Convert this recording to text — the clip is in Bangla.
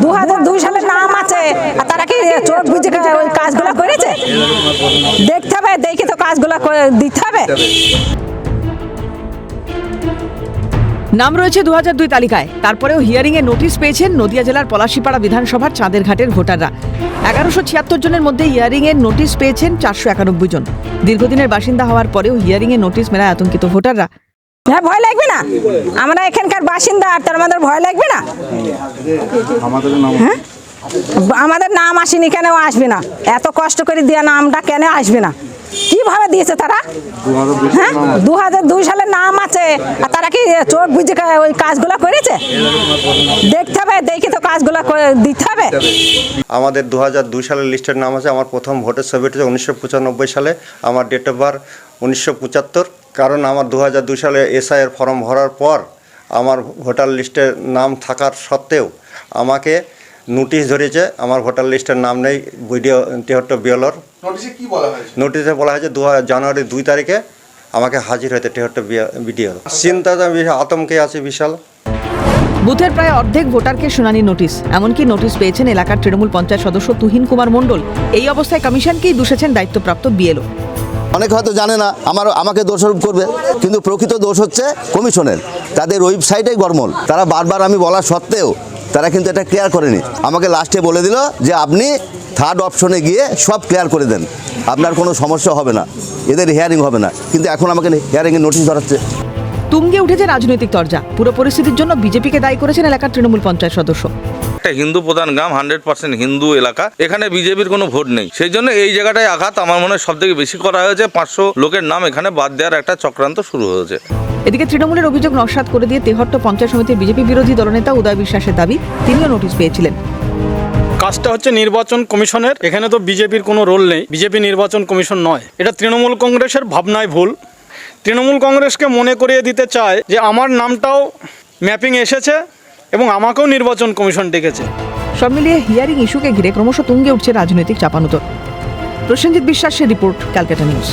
2002 সালে নাম আছে, আর তারা কি চোখ বুঝে ওই কাজগুলো করেছে? দেখতে হবে, দেখে তো কাজগুলো দিতে হবে। নাম রয়েছে 2002 তালিকায়, তারপরেও হিয়ারিং এ নোটিশ পেয়েছেন নদিয়া জেলার পলাশীপাড়া বিধানসভার চাঁদেরঘাটের ভোটাররা। 1176 জনের মধ্যে হিয়ারিং এর নোটিশ পেয়েছেন 491 জন। দীর্ঘদিনের বাসিন্দা হওয়ার পরেও হিয়ারিং এর নোটিশ মেলায় আতঙ্কিত ভোটাররা। হ্যাঁ, ভয় লাগবে না? আমরা এখানকার বাসিন্দা, আর তার আমাদের ভয় লাগবে না? হ্যাঁ, আমাদের নাম আসেনি, কেন আসবে না? এত কষ্ট করে দেওয়া নামটা কেন আসবে না? কিভাবে দিয়েছে তারা? হ্যাঁ, 2002 সালে নাম আছে, আর তারা কি চোখ বুঝে ওই কাজগুলো করেছে? দেখতে হবে, দেখে তো কাজগুলো দিতে হবে। আমাদের 2002 সালের লিস্টের নাম আছে। আমার প্রথম ভোটের ছবি উঠেছে 1995 সালে। আমার ডেট অফ বার্থ 1975। কারণ আমার 2002 সালে এসআইয়ের ফর্ম ভরার পর আমার ভোটার লিস্টে নাম থাকার সত্ত্বেও আমাকে নোটিশ ধরেছে, আমার ভোটার লিস্টের নাম নেই ভিডিও 73 বিএলর। নোটিশে কি বলা হয়েছে? নোটিশে বলা হয়েছে জানুয়ারি 2 তারিখে আমাকে হাজির হতে 73 বিডিও। চিন্তাটা আতঙ্কে আছে বিশাল। বুথের প্রায় অর্ধেক ভোটারকে শুনানি নোটিশ, এমনকি নোটিশ পেয়েছেন এলাকার তৃণমূল পঞ্চায়েত সদস্য তুহিন কুমার মণ্ডল। এই অবস্থায় কমিশনকেই দোষেছেন দায়িত্বপ্রাপ্ত বিএলও। অনেকে হয়তো জানে না, আমাকে দোষারোপ করবে, কিন্তু প্রকৃত দোষ হচ্ছে কমিশনের। তাদের ওয়েবসাইটে গড়মল। তারা বারবার আমি বলা সত্ত্বেও তারা কিন্তু এটা ক্লিয়ার করেনি। আমাকে লাস্টে বলে দিল যে আপনি থার্ড অপশনে গিয়ে সব ক্লিয়ার করে দেন, আপনার কোনো সমস্যা হবে না, এদের হিয়ারিং হবে না। কিন্তু এখন আমাকে হিয়ারিংয়ের নোটিশ ধরাচ্ছে। তুঙ্গে উঠেছে রাজনৈতিক তরজা। পুরো পরিস্থিতির জন্য বিজেপিকে দায়ী করেছেন এলাকার তৃণমূল পঞ্চায়েত সদস্য। একটা হিন্দু প্রধান গ্রাম, 100% হিন্দু এলাকা, এখানে বিজেপির কোনো ভোট নেই। সেই জন্য এই জায়গাটায় আঘাত আমার মনে হয় সব থেকে বেশি করা হয়েছে। 500 লোকের নাম এখানে বাদ দেওয়ার একটা চক্রান্ত শুরু হয়েছে। এদিকে তৃণমূলের অভিযোগ নস্যাৎ করে দিয়ে তেহট্ট পঞ্চায়েত সমিতির বিজেপি বিরোধী দলনেতা উদয় বিশ্বাসের দাবি তিনিও নোটিশ পেয়েছিলেন। কাজটা হচ্ছে নির্বাচন কমিশনের, এখানে তো বিজেপির কোনো রোল নেই। বিজেপি নির্বাচন কমিশন নয়, এটা তৃণমূল কংগ্রেসের ভাবনায় ভুল। তৃণমূল কংগ্রেসকে মনে করিয়ে দিতে চায় যে আমার নামটাও ম্যাপিং এসেছে এবং আমাকেও নির্বাচন কমিশন ডেকেছে। সব মিলিয়ে হিয়ারিং ইস্যুকে ঘিরে ক্রমশ তুঙ্গে উঠছে রাজনৈতিক চাপানুতর। প্রসেনজিৎ বিশ্বাসের রিপোর্ট, ক্যালকাটা নিউজ।